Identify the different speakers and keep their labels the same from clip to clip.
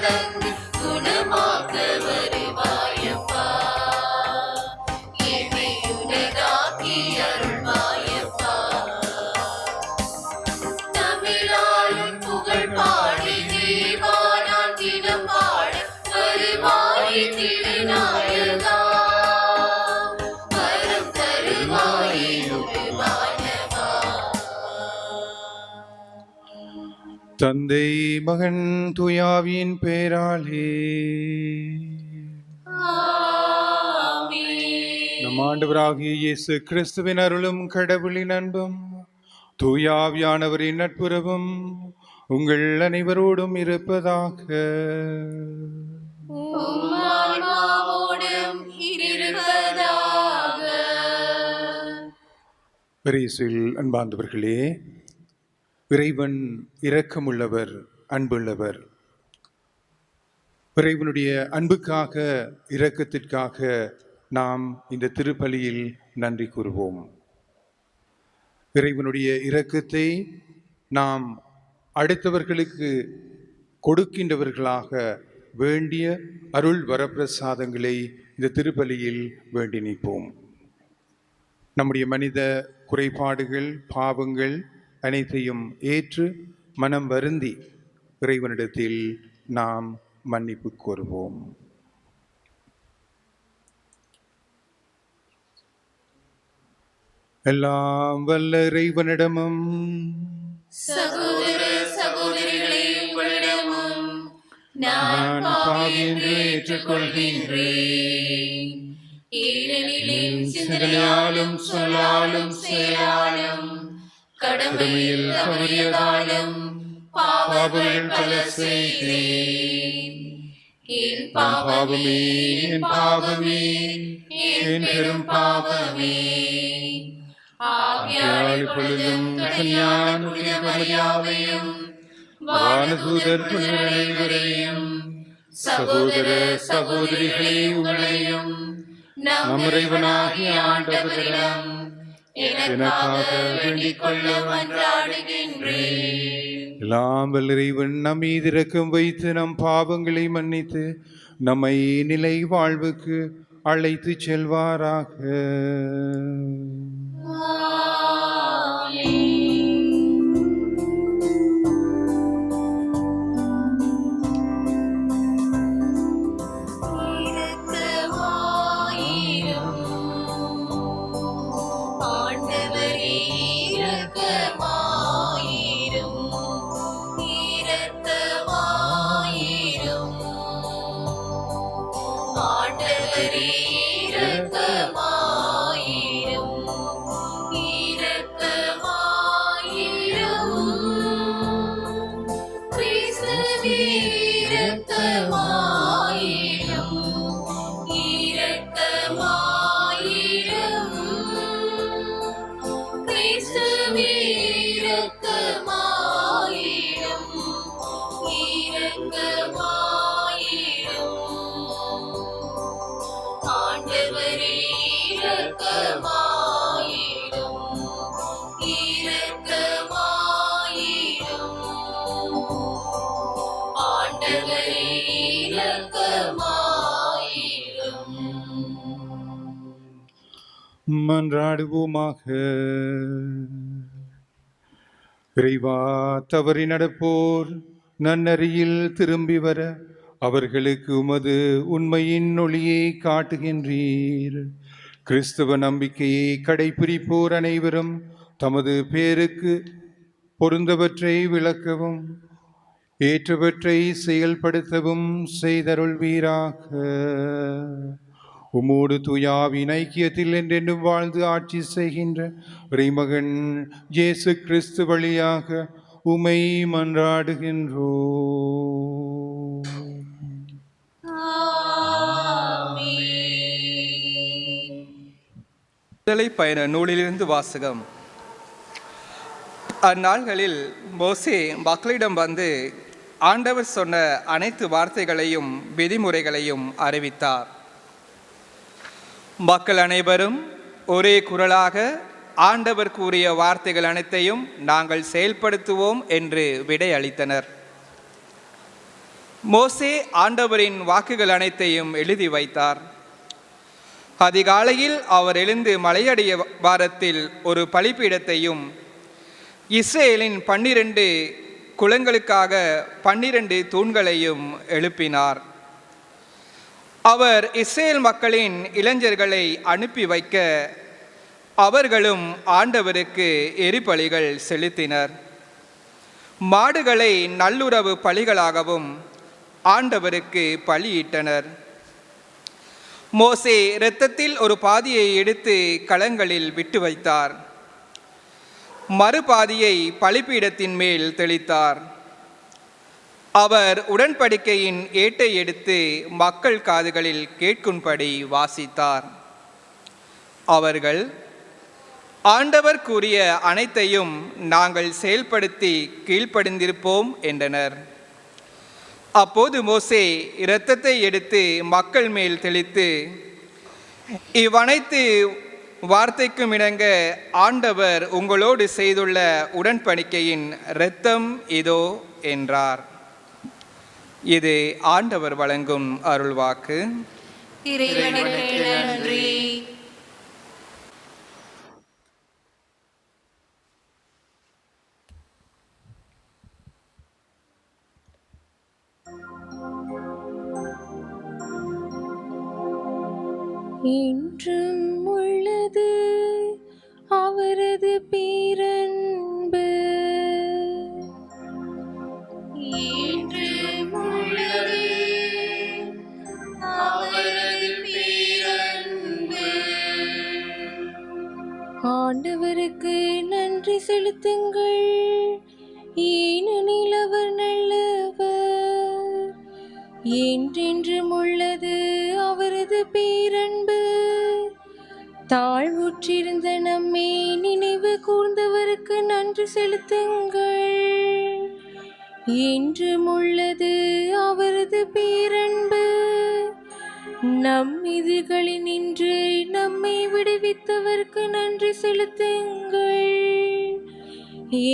Speaker 1: தந்து குணமாக்க வருவாயப்பா. என்னை உனதாக்கி அருள்வாயப்பா. தமிழாலும் புகழ் பாடி தேவா நான் தினம் பாட வருவாய் திருநாயகா. வரம் தருவாயே உருவானவா.
Speaker 2: தந்தை மகன் தூயாவின் பேராலே நம் ஆண்டவராகிய இயேசு கிறிஸ்துவின் அருளும் கடவுளின் அன்பும் தூயாவியானவரின் நட்புறவும் உங்கள் அனைவரோடும் இருப்பதாக.
Speaker 1: உம் ஆன்மாவோடும் இருப்பதாக.
Speaker 2: கிறிஸ்துவில் அன்பார்ந்தவர்களே, இறைவன் இரக்கமுள்ளவர், அன்புள்ளவர். இறைவனுடைய அன்புக்காக, இரக்கத்திற்காக நாம் இந்த திருப்பலியில் நன்றி கூறுவோம். இறைவனுடைய இரக்கத்தை நாம் அடுத்தவர்களுக்கு கொடுக்கின்றவர்களாக வேண்டிய அருள் வரப்பிரசாதங்களை இந்த திருப்பலியில் வேண்டி நிற்போம். நம்முடைய மனித குறைபாடுகள், பாவங்கள் அனைத்தையும் ஏற்று மனம் வருந்தி இறைவனிடத்தில் நாம் மன்னிப்பு கோருவோம். எல்லாம் வல்ல இறைவனிடமும்
Speaker 1: சகோதர சகோதரிகளே உங்களிடமும்
Speaker 2: நான் பாவி என்று ஏற்றுக்கொள்கின்றேன்.
Speaker 1: ஏனெனில் சிந்தனையாலும் சொல்லாலும் செயலாலும் கடமையில் தவறியதாலும் பாவங்கள் பல செய்தேன். என் பாவமே, என் பாவமே, என் பெரும் பாவமே. ஆகையால் இப்பொழுதும் கன்னியான மரியாவையும் வானதூதர் அனைவரையும் சகோதர சகோதரிகளே உங்களையும் நம் இறைவனாகிய ஆண்டவரிடம் எனக்காக வேண்டிக் கொள்ள மன்றாடுகின்றேன்.
Speaker 2: எல்லாம் வல்ல இறைவன் நம் மீது இரக்கம் வைத்து நம் பாவங்களை மன்னித்து நம்மை நிலை வாழ்வுக்கு அழைத்து செல்வாராக. மன்றாடுவோமாக. இறைவா, தவறி நடப்போர் நன்னறியில் திரும்பி வர அவர்களுக்கு உமது உண்மையின் ஒளியை காட்டுகின்றீர். கிறிஸ்தவ நம்பிக்கையை கடைபிடிப்போர் அனைவரும் தமது பேருக்கு பொருந்தவற்றை விளக்கவும் ஏற்றவற்றை செயல்படுத்தவும் செய்தருள்வீராக. உம்மோடு தூயாவின் ஐக்கியத்தில் என்றென்றும் வாழ்ந்து ஆட்சி செய்கின்ற இறைமகன் இயேசு கிறிஸ்து வழியாக உம்மை மன்றாடுகின்றோம்.
Speaker 3: விடுதலை பயண நூலிலிருந்து வாசகம். அந்நாள்களில் மோசே மக்களிடம் வந்து ஆண்டவர் சொன்ன அனைத்து வார்த்தைகளையும் விதிமுறைகளையும் அறிவித்தார். மக்கள் அனைவரும் ஒரே குரலாக ஆண்டவர் கூறிய வார்த்தைகள் அனைத்தையும் நாங்கள் செயல்படுத்துவோம் என்று விடை அளித்தனர். மோசே ஆண்டவரின் வாக்குகள் அனைத்தையும் எழுதி வைத்தார். அதிகாலையில் அவர் எழுந்து மலையடிய வாரத்தில் ஒரு பலிபீடத்தையும் இஸ்ரேலின் 12 குலங்களுக்காக 12 தூண்களையும் எழுப்பினார். அவர் இஸ்ரேல் மக்களின் இளைஞர்களை அனுப்பி வைக்க அவர்களும் ஆண்டவருக்கு எரிபலிகள் செலுத்தினர். மாடுகளை நல்லுறவு பலிகளாகவும் ஆண்டவருக்கு பலியிட்டனர். மோசே இரத்தத்தில் ஒரு பாதியை எடுத்து களங்களில் விட்டு வைத்தார். மறுபாதியை பலிபீடத்தின் மேல் தெளித்தார். அவர் உடன்படிக்கையின் ஏட்டை எடுத்து மக்கள் காதுகளில் கேட்கும்படி வாசித்தார். அவர்கள் ஆண்டவர் கூறிய அனைத்தையும் நாங்கள் செயல்படுத்தி கீழ்ப்படிந்திருப்போம் என்றனர். அப்போது மோசே இரத்தத்தை எடுத்து மக்கள் மேல் தெளித்து, இவ்வனைத்து வார்த்தைக்கும் இணங்க ஆண்டவர் உங்களோடு செய்துள்ள உடன்படிக்கையின் இரத்தம் இதோ என்றார். இது ஆண்டவர் வழங்கும் அருள்வாக்கு.
Speaker 4: இறைவனுக்கு நன்றி.
Speaker 5: என்றும் உள்ளது அவரது பேரன்பு,
Speaker 4: என்றும் உள்ளது அவரது பேரன்பு.
Speaker 5: ஆண்டவருக்கு நன்றி செலுத்துங்கள், ஏனெனில் அவர் நல்லவர். என்றென்றும் உள்ளது அவரது பேரன்பு. தாழ்வுற்றிருந்த நம்மை நினைவு கூர்ந்தவருக்கு நன்றி செலுத்துங்கள், என்றும் உள்ளது அவரது பேரன்பு. நம் எதிர்களினின்று நம்மை விடுவித்தவருக்கு நன்றி செலுத்துங்கள்,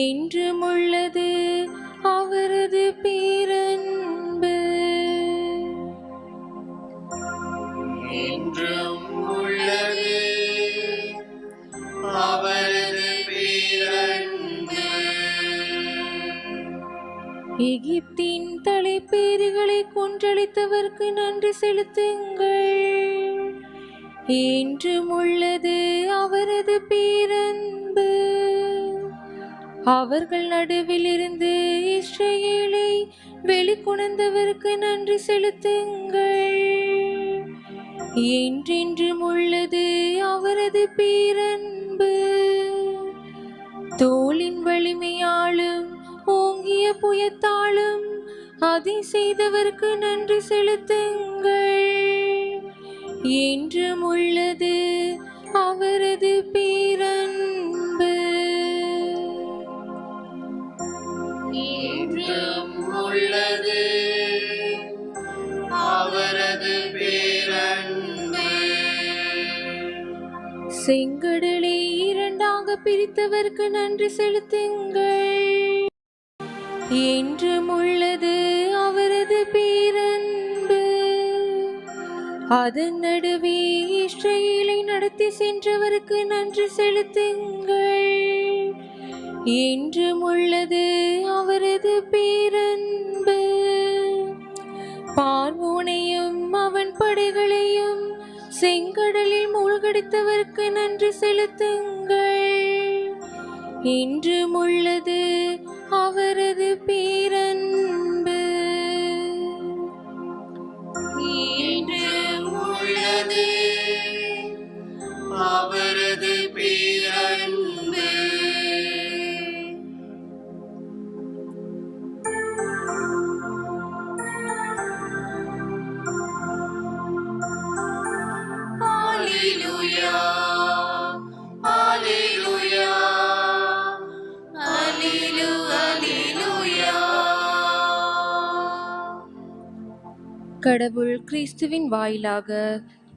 Speaker 5: என்றும் உள்ளது அவரது பேரன்பு.
Speaker 4: என்றும் உள்ளது அவரது பேரன்பு.
Speaker 5: எகிப்தின் தலைப்பேறுகளை கொன்றளித்தவருக்கு நன்றி செலுத்துங்கள், என்றும் உள்ளது அவரது பேரன்பு. அவர்கள் நடுவில் இருந்து இஸ்ரவேலை வெளிக்கொணர்ந்தவருக்கு நன்றி செலுத்துங்கள், என்றென்றும் உள்ளது அவரது பேரன்பு. தோளின் வலிமையாலும் ஓங்கிய புயத்தாலும் அதை செய்தவருக்கு நன்றி செலுத்துங்கள், என்றும் உள்ளது அவரது பேரன்பு.
Speaker 4: என்றும் உள்ளது அவரது பேரன்பு.
Speaker 5: செங்கடலை இரண்டாக பிரித்தவருக்கு நன்றி செலுத்துங்கள், என்றும் உள்ளது அவரது பேரன்பு. அதன் நடுவே இஸ்ரவேலை நடத்தி சென்றவருக்கு நன்றி செலுத்துங்கள், என்றும் உள்ளது அவரது பேரன்பு. பார்வோனையும் அவன் படைகளையும் செங்கடலில் மூழ்கடித்தவருக்கு நன்றி செலுத்துங்கள், என்றும் உள்ளது அவரது பேரன்பு.
Speaker 4: என்றும் உள்ளது அவரது பேரன்பு. Alleluia, Alleluia, Alleluia.
Speaker 5: கடவுள் கிறிஸ்துவின் வாயிலாக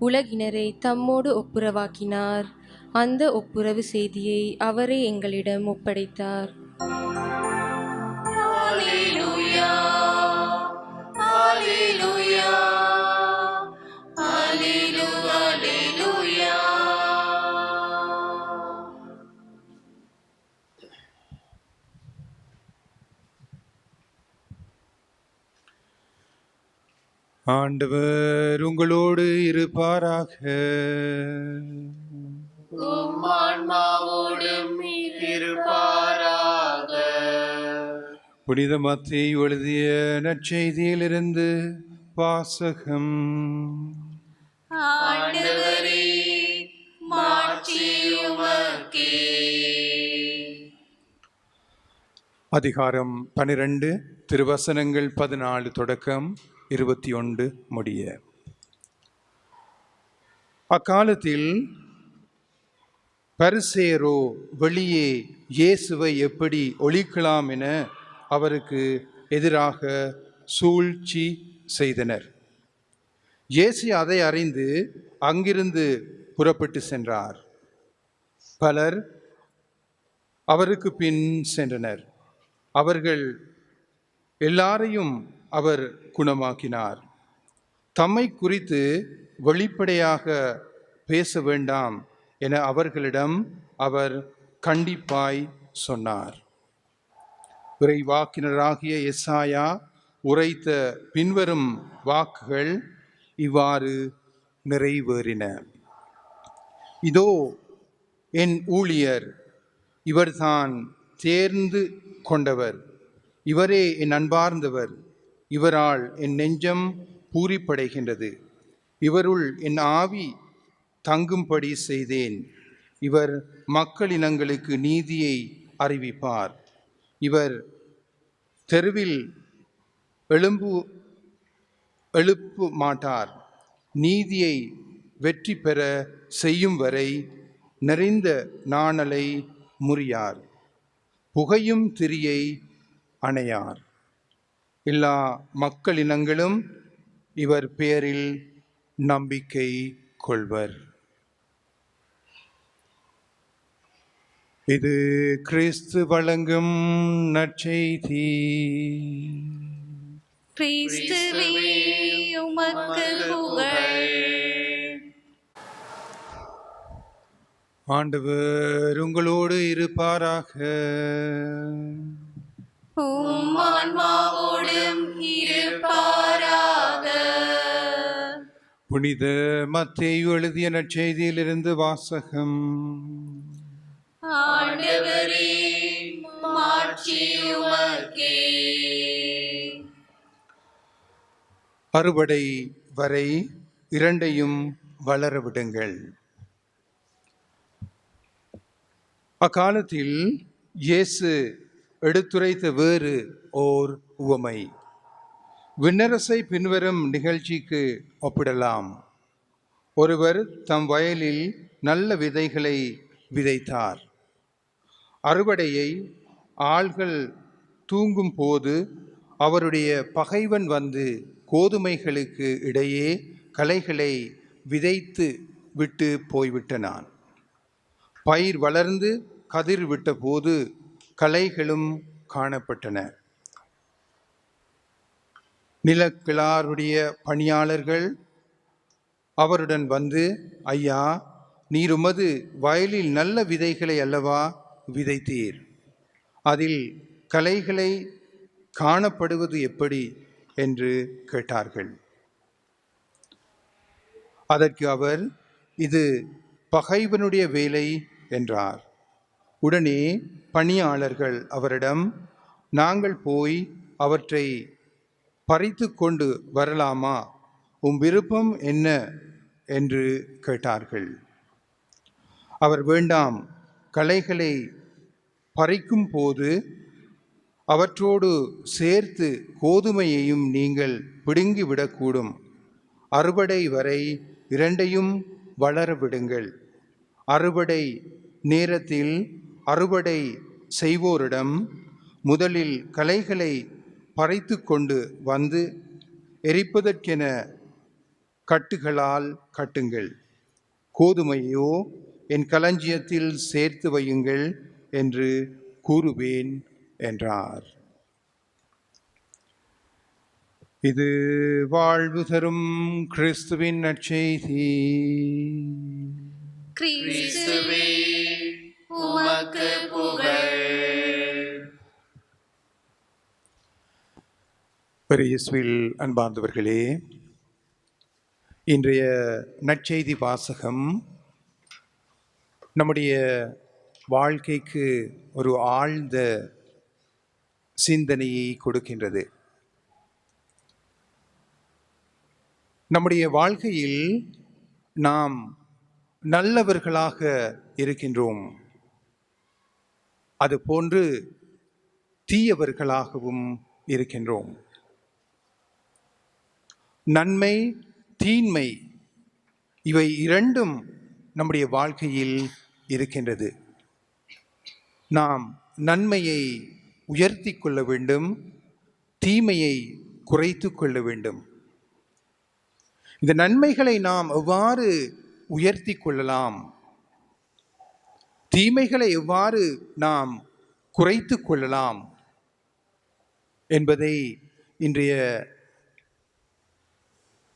Speaker 5: உலகினரை தம்மோடு ஒப்புரவாக்கினார். அந்த ஒப்புரவு செய்தியை அவரே எங்களிடம் ஒப்படைத்தார்.
Speaker 4: Alleluia,
Speaker 2: ஆண்டவர் உங்களோடு இருப்பாராக.
Speaker 4: உம் ஆன்மாவோடும் இருப்பாராக.
Speaker 2: புனித மத்தேயு எழுதிய நற்செய்தியிலிருந்து வாசகம்.
Speaker 4: ஆண்டவரே, மாட்சி உமக்கே.
Speaker 2: அதிகாரம் 12, திருவசனங்கள் 14 தொடக்கம் 21 முடிய. அக்காலத்தில் பரிசேயரோ வெளியே இயேசுவை எப்படி ஒழிக்கலாம் என அவருக்கு எதிராக சூழ்ச்சி செய்தனர். இயேசு அதை அறிந்து அங்கிருந்து புறப்பட்டு சென்றார். பலர் அவருக்கு பின் சென்றனர். அவர்கள் எல்லாரையும் அவர் குணமாக்கினார். தம்மை குறித்து வெளிப்படையாக பேச வேண்டாம் என அவர்களிடம் அவர் கண்டிப்பாய் சொன்னார். இறைவாக்கினராகிய எசாயா உரைத்த பின்வரும் வாக்குகள் இவ்வாறு நிறைவேறின. இதோ என் ஊழியர், இவர்தான் தேர்ந்து கொண்டவர், இவரே என் அன்பார்ந்தவர், இவரால் என் நெஞ்சம் பூரிப்படைகின்றது, இவருள் என் ஆவி தங்கும்படி செய்தேன். இவர் மக்களினங்களுக்கு நீதியை அறிவிப்பார். இவர் தெருவில் எழுப்பு மாட்டார். நீதியை வெற்றி பெற செய்யும் வரை நிறைந்த நாணலை முறியார். புகையும் திரியை அணையார். எல்லா மக்களினங்களும் இவர் பேரில் நம்பிக்கை கொள்வர். இது கிறிஸ்து வழங்கும் நற்செய்தி.
Speaker 4: கிறிஸ்துவே, உமக்கு புகழ்.
Speaker 2: ஆண்டவர் உங்களோடு இருப்பாராக.
Speaker 4: உம் ஆன்மாவோடும் இருப்பாராக.
Speaker 2: புனித மத்தேயு எழுதிய நற்செய்தியிலிருந்து வாசகம்.
Speaker 4: ஆண்டவரே, மாட்சி உமக்கே.
Speaker 2: அறுவடை வரை இரண்டையும் வளர விடுங்கள். அக்காலத்தில் இயேசு எடுத்துரைத்த வேறு ஓர் உவமை விண்ணரசை பின்வரும் நிகழ்ச்சிக்கு ஒப்பிடலாம். ஒருவர் தம் வயலில் நல்ல விதைகளை விதைத்தார். அறுவடையை ஆள்கள் தூங்கும் போது அவருடைய பகைவன் வந்து கோதுமைகளுக்கு இடையே களைகளை விதைத்து விட்டு போய்விட்டனான். பயிர் வளர்ந்து கதிர் விட்ட போது களைகளும் காணப்பட்டன. நிலக்கிழாருடைய பணியாளர்கள் அவருடன் வந்து, ஐயா, நீர் உமது வயலில் நல்ல விதைகளை அல்லவா விதைத்தீர்? அதில் களைகளை காணப்படுவது எப்படி என்று கேட்டார்கள். அதற்கு அவர், இது பகைவனுடைய வேலை என்றார். உடனே பணியாளர்கள் அவரிடம், நாங்கள் போய் அவற்றை பறித்து கொண்டு வரலாமா? உம் விருப்பம் என்ன என்று கேட்டார்கள். அவர், வேண்டாம், களைகளை பறிக்கும் போது அவற்றோடு சேர்த்து கோதுமையையும் நீங்கள் பிடுங்கிவிடக்கூடும். அறுவடை வரை இரண்டையும் வளர விடுங்கள். அறுவடை நேரத்தில் அறுவடை செய்வோரிடம், முதலில் களைகளை பறித்து கொண்டு வந்து எரிப்பதற்கென கட்டுகளால் கட்டுங்கள். கோதுமையோ என் களஞ்சியத்தில் சேர்த்து வையுங்கள் என்று கூறுவேன் என்றார். இது வாழ்வு தரும் கிறிஸ்துவின் நற்செய்தி.
Speaker 4: கிறிஸ்துவே, உமக்கு புகழ்.
Speaker 2: இயேசுவில் அன்பார்ந்தவர்களே, இன்றைய நற்செய்தி வாசகம் நம்முடைய வாழ்க்கைக்கு ஒரு ஆழ்ந்த சிந்தனையை கொடுக்கின்றது. நம்முடைய வாழ்க்கையில் நாம் நல்லவர்களாக இருக்கின்றோம், அதுபோன்று தீயவர்களாகவும் இருக்கின்றோம். நன்மை தீன்மை இவை இரண்டும் நம்முடைய வாழ்க்கையில் இருக்கின்றது. நாம் நன்மையை உயர்த்தி கொள்ள வேண்டும், தீமையை குறைத்து கொள்ள வேண்டும். இந்த நன்மைகளை நாம் எவ்வாறு உயர்த்தி கொள்ளலாம், தீமைகளை எவ்வாறு நாம் குறைத்து கொள்ளலாம் என்பதை இன்றைய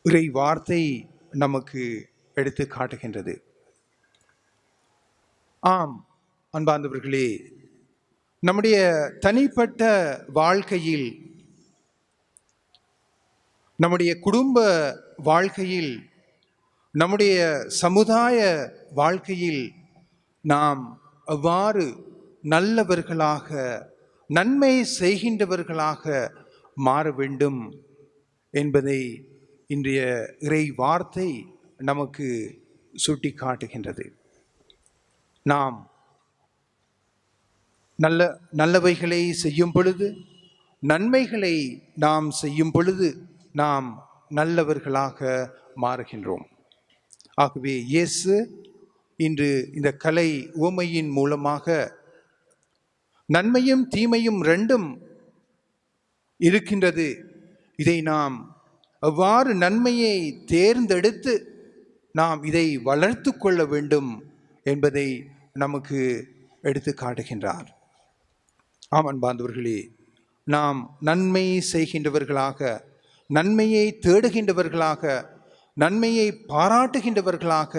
Speaker 2: இறை வார்த்தை நமக்கு எடுத்து காட்டுகின்றது. ஆம் அன்பார்ந்தவர்களே, நம்முடைய தனிப்பட்ட வாழ்க்கையில், நம்முடைய குடும்ப வாழ்க்கையில், நம்முடைய சமுதாய வாழ்க்கையில் நாம் எவ்வாறு நல்லவர்களாக, நன்மை செய்கின்றவர்களாக மாற வேண்டும் என்பதை இன்றைய இறை வார்த்தை நமக்கு சுட்டி காட்டுகின்றது. நாம் நல்லவைகளை செய்யும் பொழுது, நன்மைகளை நாம் செய்யும் பொழுது நாம் நல்லவர்களாக மாறுகின்றோம். ஆகவே இயேசு இன்று இந்த கலை உவமையின் மூலமாக நன்மையும் தீமையும் ரெண்டும் இருக்கின்றது, இதை நாம் எவ்வாறு நன்மையை தேர்ந்தெடுத்து நாம் இதை வளர்த்து கொள்ள வேண்டும் என்பதை நமக்கு எடுத்து காட்டுகின்றார். ஆம் அன்பார்ந்தவர்களே, நாம் நன்மை செய்கின்றவர்களாக, நன்மையை தேடுகின்றவர்களாக, நன்மையை பாராட்டுகின்றவர்களாக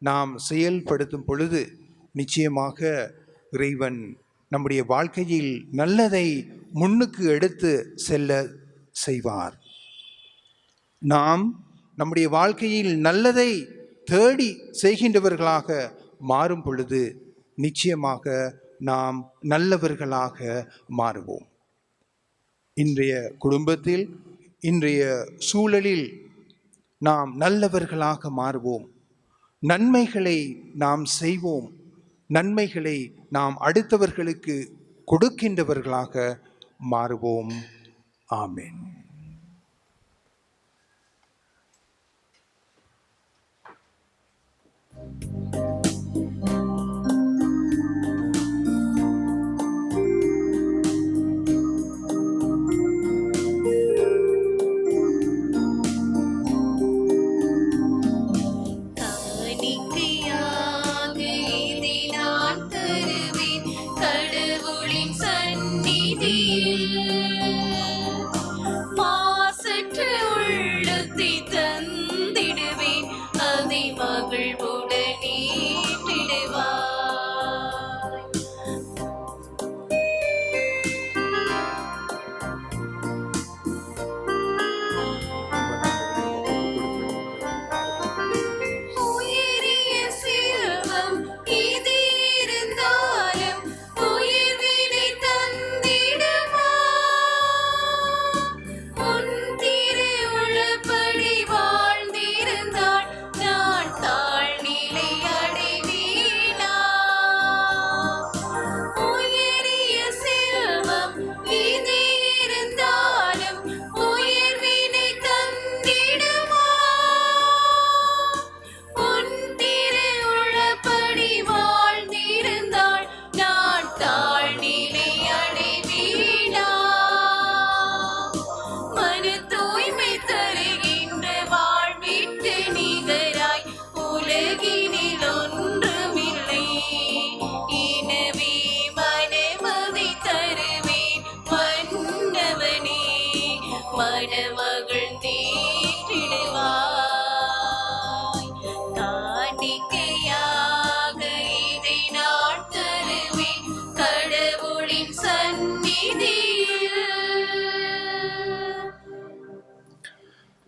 Speaker 2: நாம் செயல்படுத்தும் பொழுது நிச்சயமாக இறைவன் நம்முடைய வாழ்க்கையில் நல்லதை முன்னுக்கு எடுத்து செல்ல செய்வார். நாம் நம்முடைய வாழ்க்கையில் நல்லதை தேடி செய்கின்றவர்களாக மாறும் பொழுது நிச்சயமாக நாம் நல்லவர்களாக மாறுவோம். இன்றைய குடும்பத்தில், இன்றைய சூழலில் நாம் நல்லவர்களாக மாறுவோம். நன்மைகளை நாம் செய்வோம், நன்மைகளை நாம் அடுத்தவர்களுக்கு கொடுக்கின்றவர்களாக மாறுவோம். ஆமென்.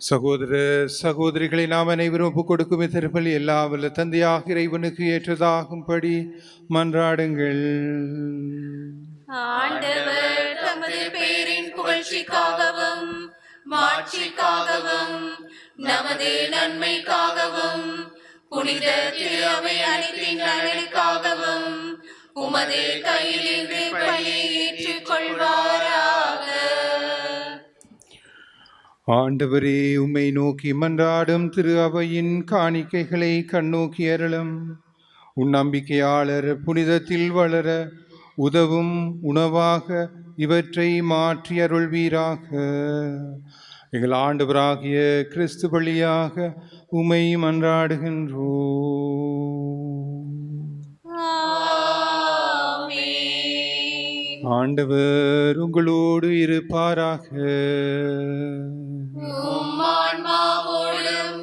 Speaker 2: சகோதர சகோதரிகளை நாம் அனைவரும் ஒப்புக் கொடுக்கும் திருப்பலி எல்லா வல்ல தந்தையாக இறைவனுக்கு ஏற்றதாகும்படி மன்றாடுங்கள்.
Speaker 4: ஆண்டவர் தமது பெயரின் புகழ்ச்சிக்காகவும் மாட்சிக்காகவும் நமது நன்மைக்காகவும் புனித திரு அவை அனைத்தின் நலனுக்காகவும் உமது கையில் இன்று பணியை ஏற்றுக்கொள்வாராக.
Speaker 2: ஆண்டவரே, உம்மை நோக்கி மன்றாடும் திரு அவையின் காணிக்கைகளை கண்ணோக்கி அருளும். உன் நம்பிக்கையாளர் புனிதத்தில் வளர உதவும் உணவாக இவற்றை மாற்றி அருள்வீராக. எங்கள் ஆண்டவராகிய கிறிஸ்து வழியாக உம்மை மன்றாடுகின்றோம்.
Speaker 4: ஆமென்.
Speaker 2: ஆண்டவர் உங்களோடு இருப்பாராக.
Speaker 4: உம் ஆன்மாவோடும்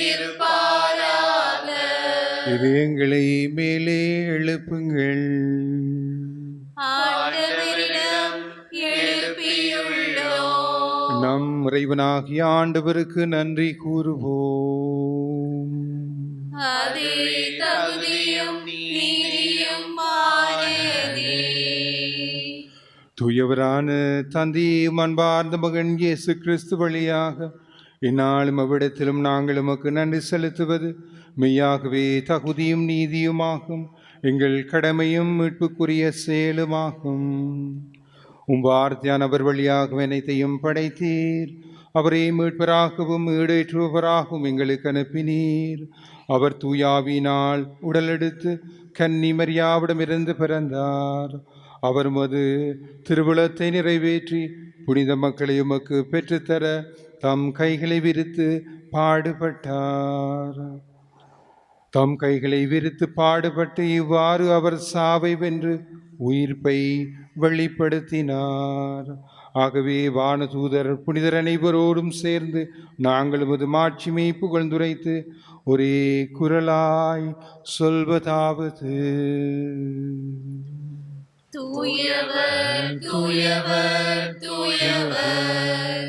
Speaker 4: இருப்பாராக.
Speaker 2: இதயங்களை மேலே எழுப்புங்கள்.
Speaker 4: ஆண்டவரிடம் எழுப்பியுள்ளோம்.
Speaker 2: நம் இறைவனாகிய ஆண்டவருக்கு நன்றி கூறுவோம்.
Speaker 4: அதுவே தகுதியும் நீதியுமானதே.
Speaker 2: தூயவரான தந்தையும் அன்பார்ந்த மகன் இயேசு கிறிஸ்து வழியாக இந்நாளும் அவ்விடத்திலும் நாங்கள் உமக்கு நன்றி செலுத்துவது மெய்யாகவே தகுதியும் நீதியுமாகும். எங்கள் கடமையும் மீட்புக்குரிய செயலுமாகும். வார்த்தையானவர் வழியாக அனைத்தையும் படைத்தீர். அவரை மீட்பராகவும் ஈடேற்றுபவராகவும் எங்களுக்கு அனுப்பினீர். அவர் தூயாவினால் உடலெடுத்து கன்னி மரியாவிடமிருந்து பிறந்தார். அவர் மது திருவுளத்தை நிறைவேற்றி புனித மக்களை உமக்கு பெற்றுத்தர தம் கைகளை விரித்து பாடுபட்டார். தம் கைகளை விரித்து பாடுபட்டு இவ்வாறு அவர் சாவை வென்று உயிர்ப்பை வெளிப்படுத்தினார். ஆகவே வானதூதர் புனிதர் அனைவரோடும் சேர்ந்து நாங்கள் உமது மாட்சிமை புகழ்ந்துரைத்து ஒரே குரலாய் சொல்வதாவது:
Speaker 4: தூயவர் தூயவர் தூயவர்,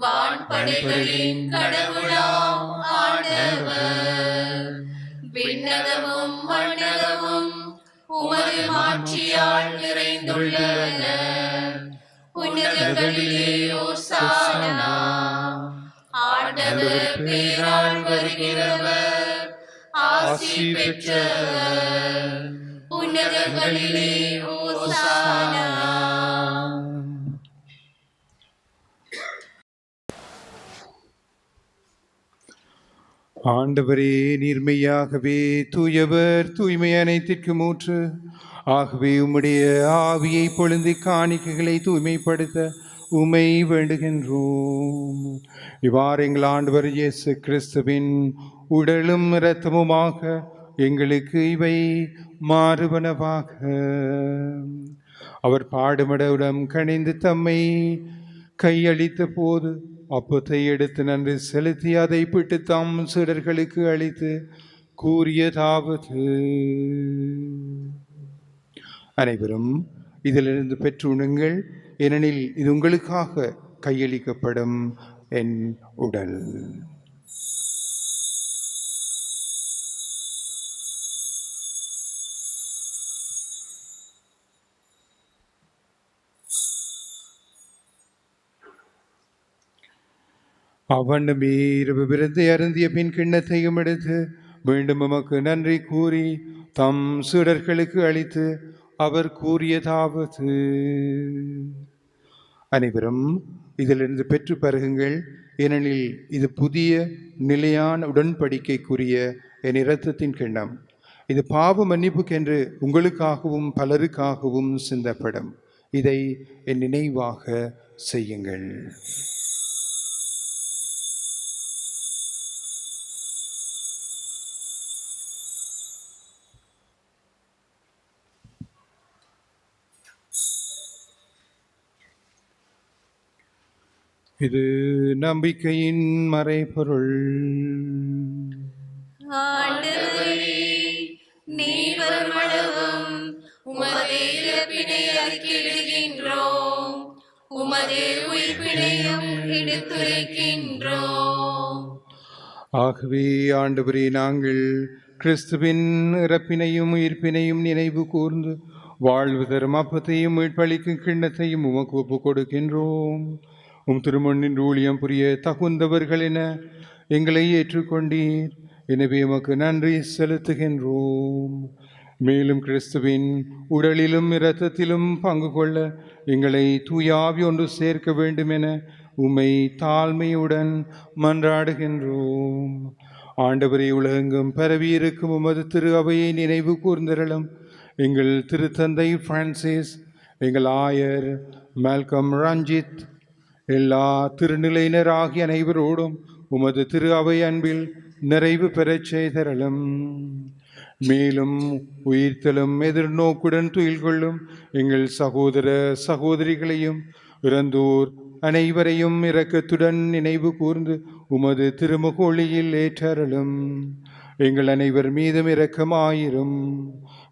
Speaker 4: வான்படைகளின் கடவுளாம் ஆண்டவர். விண்ணகமும் மண்ணகமும் உமது மாட்சியால் நிறைந்துள்ளன. உன்னதங்களிலே ஓசானா. ஆண்டவர் பேரால் வருகிறவர் ஆசி பெற்றவர். உன்னதங்களிலே ஓசானா.
Speaker 2: ஆண்டவரே, நீர்மையாகவே தூயவர், தூய்மை அனைத்திற்கும் ஊற்று. ஆகவே உம்முடைய ஆவியை பொழுந்தி காணிக்கைகளை தூய்மைப்படுத்த உமை வேண்டுகின்றோம். இவ்வாறு எங்கள் ஆண்டவர் இயேசு கிறிஸ்துவின் உடலும் இரத்தமுமாக எங்களுக்கு இவை மாறுவனவாக. அவர் பாடுமடவுடன் கணிந்து தம்மை கையளித்த போது அப்பத்தை எடுத்து நன்றி செலுத்தி அதை பிட்டு தம் சீடர்களுக்கு அளித்து கூறியதாவது: அனைவரும் இதிலிருந்து பெற்று உண்ணுங்கள், ஏனெனில் இது உங்களுக்காக கையளிக்கப்படும் என் உடல். அவ்வண்ணமே இரவு விருந்தை அருந்திய பின் கிண்ணத்தையும் எடுத்து மீண்டும் உமக்கு நன்றி கூறி தம் சீடர்களுக்கு அளித்து அவர் கூறியதாவது: அனைவரும் இதிலிருந்து பெற்று பருகுங்கள், ஏனெனில் இது புதிய நிலையான உடன்படிக்கைக்குரிய என் இரத்தத்தின் கிண்ணம். இது பாவ மன்னிப்புக்கென்று உங்களுக்காகவும் பலருக்காகவும் சிந்தப்படும். இதை என் நினைவாக செய்யுங்கள். இது நம்பிக்கையின் மறைபொருள்.
Speaker 4: ஆண்டவரே, நீர் வருமளவும் உமது இறப்பினை அறிக்கையிடுகின்றோம். உமது உயிர்ப்பினையும் எடுத்துரைக்கின்றோம்.
Speaker 2: ஆகவே ஆண்டவரே, நாங்கள் கிறிஸ்துவின் இறப்பினையும் உயிர்ப்பினையும் நினைவு கூர்ந்து வாழ்வு தரும் அப்பத்தையும் மீட்பளிக்கும் கிண்ணத்தையும் உமக்கு ஒப்புக் கொடுக்கின்றோம். திருமண்ணின் ஊழியம் புரிய தகுந்தவர்கள் என எங்களை ஏற்றுக்கொண்டீர். எனவே உமக்கு நன்றி செலுத்துகின்றோம். மேலும் கிறிஸ்துவின் உடலிலும் இரத்தத்திலும் பங்கு கொள்ள எங்களை தூயாவி ஒன்று சேர்க்க வேண்டும் என உம்மை தாழ்மையுடன் மன்றாடுகின்றோம். ஆண்டவரே, உலகெங்கும் பரவியிருக்கும் உமது திரு அவையை நினைவு கூர்ந்திரளும். எங்கள் திருத்தந்தை பிரான்சிஸ், எங்கள் ஆயர் மால்கம் ரஞ்சித், எல்லா திருநிலையினர் ஆகிய அனைவரோடும் உமது திரு அவை அன்பில் நிறைவு பெறச் செய்தரலும். மேலும் உயிர்த்தலும் எதிர்நோக்குடன் துயில் கொள்ளும் எங்கள் சகோதர சகோதரிகளையும் இறந்தோர் அனைவரையும் இரக்கத்துடன் நினைவு கூர்ந்து உமது திருமுகொளியில் ஏற்றருளும். எங்கள் அனைவர் மீதும் இரக்கமாயிரும்.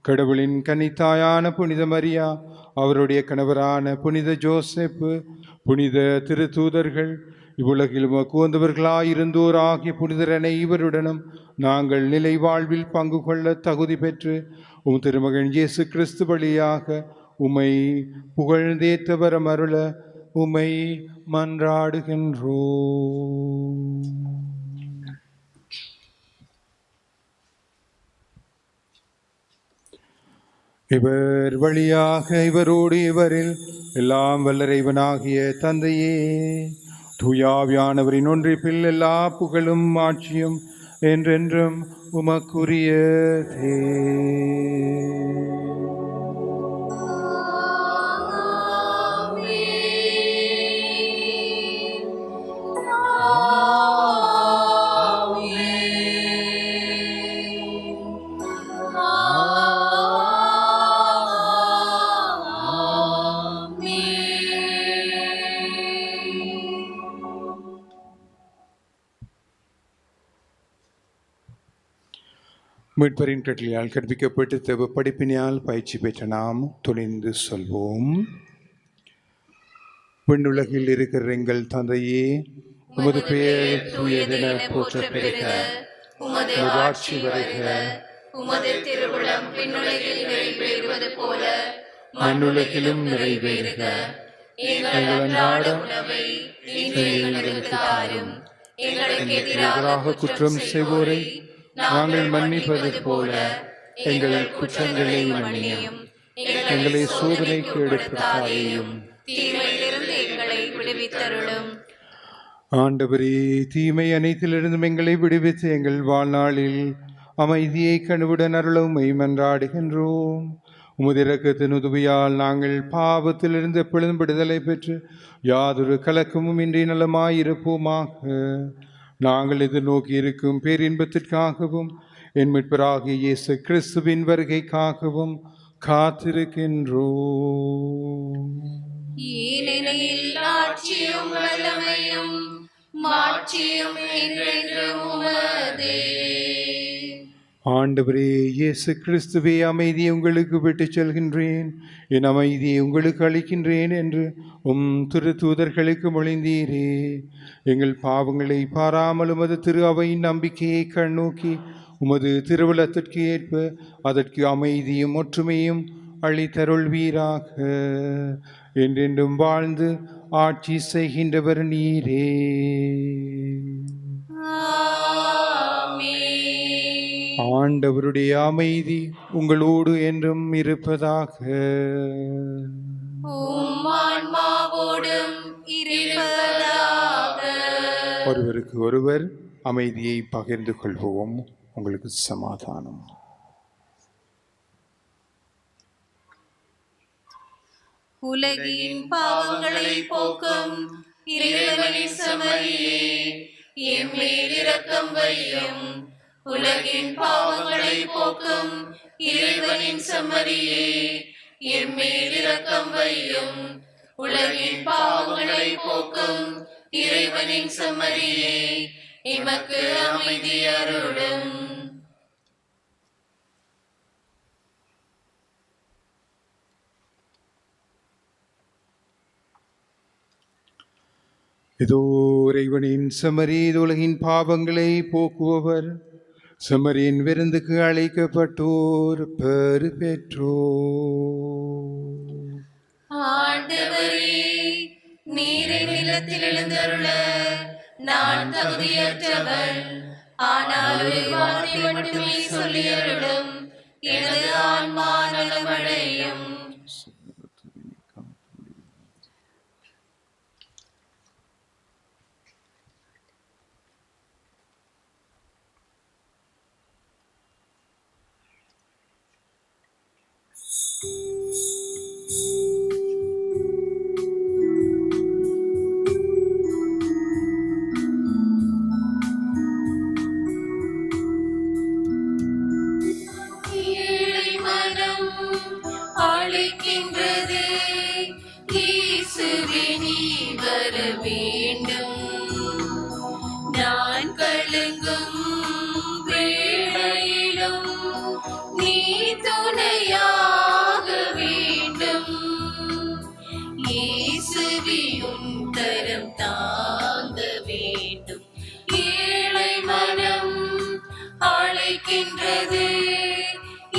Speaker 2: கடவுளின் கன்னித்தாயான புனித மரியா, அவருடைய கணவரான புனித ஜோசப்பு, புனித திருத்தூதர்கள், இவ்வுலகில் உமக்கு வந்தவர்களாயிருந்தோர் ஆகிய புனிதர் அனைவருடனும் நாங்கள் நிலை வாழ்வில் பங்கு கொள்ள தகுதி பெற்று திருமகன் இயேசு கிறிஸ்து வழியாக உம்மை புகழ்ந்தேத்த வரம் அருள உம்மை மன்றாடுகின்றோம். இவர் வழியாக இவரோடு இவரில் எல்லாம் வல்ல இறைவனாகிய தந்தையே, தூயாவியானவரின் ஒன்றிப்பில் எல்லா புகழும் ஆட்சியும் என்றென்றும் உமக்குரியதே. மீட்பரின் கட்டளையால் கற்பிக்கப்பட்டு தேவ படிப்பினால் பயிற்சி பெற்ற நாம் துணிந்து சொல்வோம். விண்ணுலகில் இருக்கிற எங்கள் தந்தையே, உமது பெயர் தூயதென போற்ற பெறுக. உமது ஆட்சி வருக.
Speaker 4: உமது திருவுளம் விண்ணுலகில் நிறைவேறுவது போல
Speaker 2: மண்ணுலகிலும் நிறைவேறுக.
Speaker 4: எங்கள் அன்றாட உணவை இன்று எங்களுக்கு தாரும். எங்களுக்கு எதிராக குற்றம் செய்வோரை நாங்கள் மன்னிப்பது போல எங்கள் குற்றங்களை மன்னியும். எங்களை சோதனைக்கு எடுத்துரையாதேயும், தீமையிலிருந்து எங்களை விடுவித்தருளும்.
Speaker 2: ஆண்டவரே, தீமை அனைத்திலிருந்தும் எங்களை விடுவித்து எங்கள் வாழ்நாளில் அமைதியை கனவுடன் அருள உம்மை மன்றாடுகின்றோம். உமது இரக்கத்தின் உதவியால் நாங்கள் பாவத்திலிருந்து எப்பொழுதும் விடுதலை பெற்று யாதொரு கலக்கமும் இன்றி நலமாயிருப்போமாக. நாங்கள் எதிர்நோக்கி இருக்கும் பேரின்பத்திற்காகவும் என் மீட்பராகிய இயேசு கிறிஸ்துவின் வருகைக்காகவும் காத்திருக்கின்றோம்.
Speaker 4: ஏனெனில் ஆட்சியும் வல்லமையும் மாட்சியும் என்றென்றும் உமதே.
Speaker 2: ஆண்டவரே இயேசு கிறிஸ்துவே, அமைதியை உங்களுக்கு விட்டுச் செல்கின்றேன், என் அமைதியை உங்களுக்கு அளிக்கின்றேன் என்று திருத்தூதர்களுக்கு மொழிந்தீரே. எங்கள் பாவங்களை பாராமல் உமது திரு அவையின் நம்பிக்கையை கண்ணோக்கி உமது திருவுளத்திற்கு ஏற்ப அதற்கு அமைதியும் ஒற்றுமையும் அளித்தருள்வீராக. என்றென்றும் வாழ்ந்து ஆட்சி செய்கின்றவர் நீரே. ஆண்டவருடைய அமைதி உங்களோடு என்றும் இருப்பதாக. ஒருவருக்கு ஒருவர் அமைதியை பகிர்ந்து கொள்வோம். உங்களுக்கு சமாதானம்.
Speaker 4: உலகின் பாவங்களை போக்கும் இறைவனின் செம்மறியே, என் மேல் இரக்கம் வையும். உலகின் பாவங்களை போக்கும் இறைவனின் செம்மறியே, என் மேல் இரக்கம் வையும். உலகின் பாவங்களை போக்கும் இறைவனின் செம்மறியே, எமக்கு அமைதி அருளும்.
Speaker 2: இதோ இறைவனின் செம்மறி உலகின் பாவங்களை போக்குபவர். செம்மறியின் விருந்துக்கு அழைக்கப்பட்டோர் பெறு பெற்றோர்.
Speaker 4: ஆண்டவரே, நீரை நிலத்தில் எழுந்தருள நான் தகுதியற்றவள். ஆனால் ஒரு வார்த்தை மட்டுமே சொல்லியருளும், எனது ஆன்மா நலமடையும். ஏழை மனம் அழைக்கின்றது, இயேசுவே நீ வர வேண்டும். நான் கலங்கும் வேளையிலும் நீ துணையாக வேண்டும். இயேசுவே உன் கரம் தாங்க வேண்டும். ஏழை மனம் அழைக்கின்றது,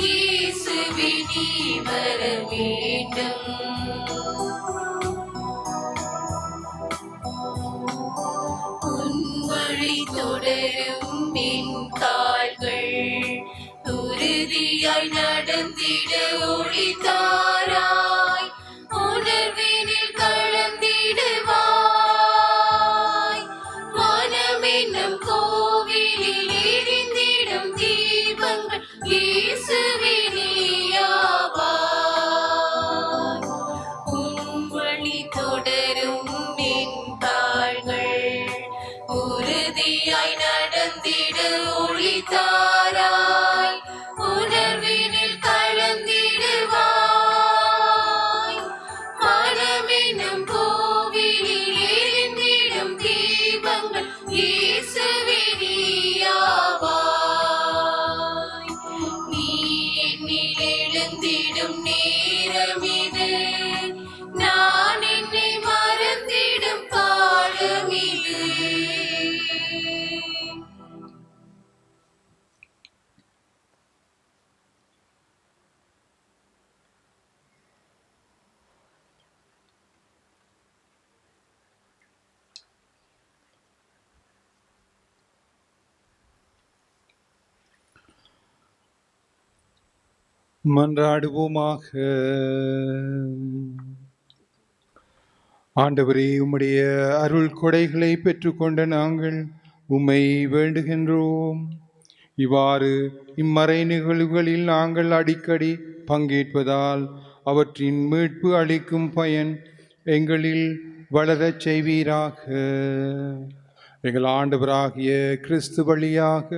Speaker 4: இயேசுவே நீ வர வேண்டும். உன் வழி தொடரும் என் கால்கள், உறுதியாய் நடந்திட ஒளி தாராய். உணர்வினில் கலந்திடுவாய். மனம் என்னும் கோவிலில் எரிந்திடும் தீபங்கள் இயேசுவே நீயாவாய். உன் வழி தொடரும் என் கால்கள், உறுதியாய் நடந்திட ஒளி தாராய். உணர்வினில் கலந்திடுவாய். மனமெனும் கோவிலில் எரிந்திடும் தீபங்கள் இயேசுவே நீயாவாய். நீ என்னில் எழுந்திடும் நேரம் இது, நான் என்னை மறந்திடும் காலம் இது.
Speaker 2: மன்றாடுவோமாக. ஆண்டவரே, உம்முடைய அருள் கொடைகளை பெற்றுக்கொண்ட நாங்கள் உம்மை வேண்டுகின்றோம். இவ்வாறு இம்மறை நிகழ்வுகளில் நாங்கள் அடிக்கடி பங்கேற்பதால் அவற்றின் மீட்பு அளிக்கும் பயன் எங்களில் வளரச் செய்வீராக. எங்கள் ஆண்டவராகிய கிறிஸ்து வழியாக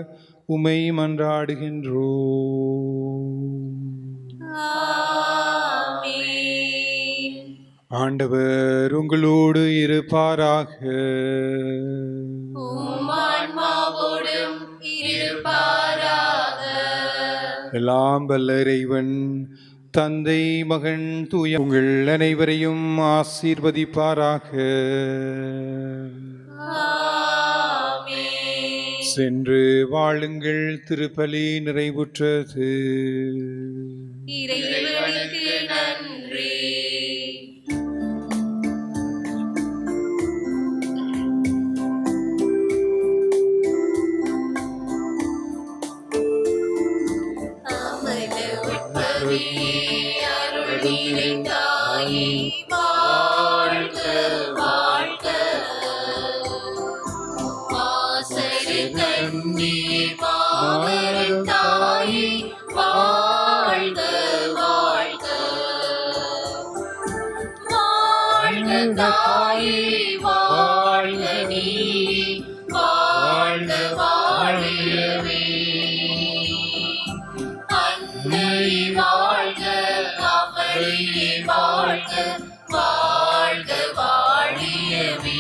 Speaker 2: உம்மை மன்றாடுகின்றோம்.
Speaker 4: ஆமென்.
Speaker 2: ஆண்டவர் உங்களோடு இருப்பாராக.
Speaker 4: உம் ஆன்மாவோடும் இருப்பாராக.
Speaker 2: எல்லாம் வல்ல இறைவன் தந்தை, மகன், தூய உங்கள் அனைவரையும் ஆசீர்வதிப்பாராக.
Speaker 4: ஆமென்.
Speaker 2: சென்று வாழுங்கள். திருப்பலி நிறைவுற்றது.
Speaker 4: இறைவனுக்கு நன்றி. அமல உட்பவியே அருள் நிறைந்தாயே, வாழ்க வாழ்க. ஆசரு கன்னியே மாமரம் தாயே, வாழ்க வாழ்க. வாழ்க தாயே, வாழ்க நீ, வாழ்க வாழியவே. அன்னை வாழ்க, அவளே வாழ்க, வாழ்க வாழியவே.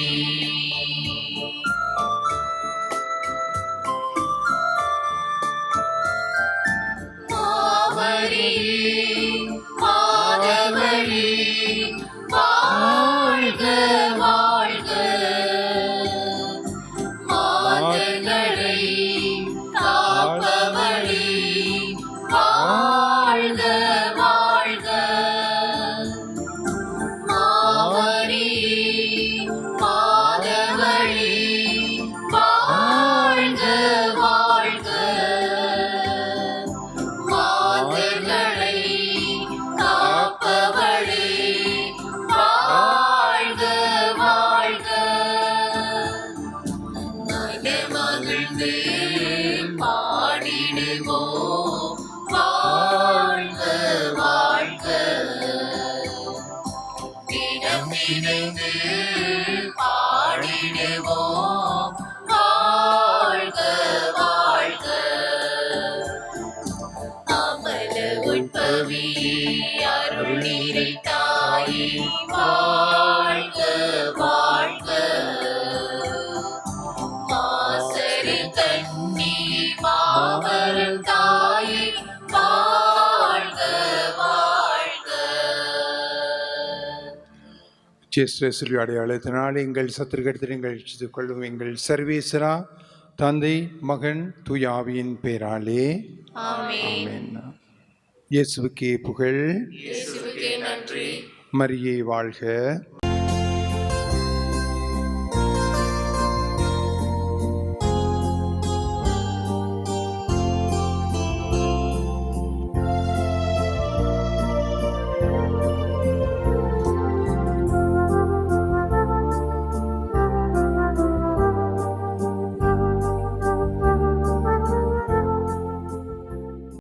Speaker 4: மாதவழி வாழ்க வாழ்க. இணைந்து பாடிடுவோம் வாழ்க வாழ்க. அமல உட்பவியே அருள் நிறை தாயே வாழ்க வாழ்க. மாசரு கண்ணி மாபெரும் தாயே வாழ்க வாழ்க.
Speaker 2: ஜேசுவி அடையாளத்தினால் எங்கள் சத்துருக்கத்தில் எங்கள் ரட்சித்துக் கொள்ளும் எங்கள் சர்வேஸ்வரா தந்தை மகன் தூயாவியின் பேராலே
Speaker 4: ஆமென்.
Speaker 2: ஆமென். இயேசுவுக்கே புகழ்.
Speaker 4: இயேசுவுக்கே நன்றி.
Speaker 2: மரியே வாழ்க.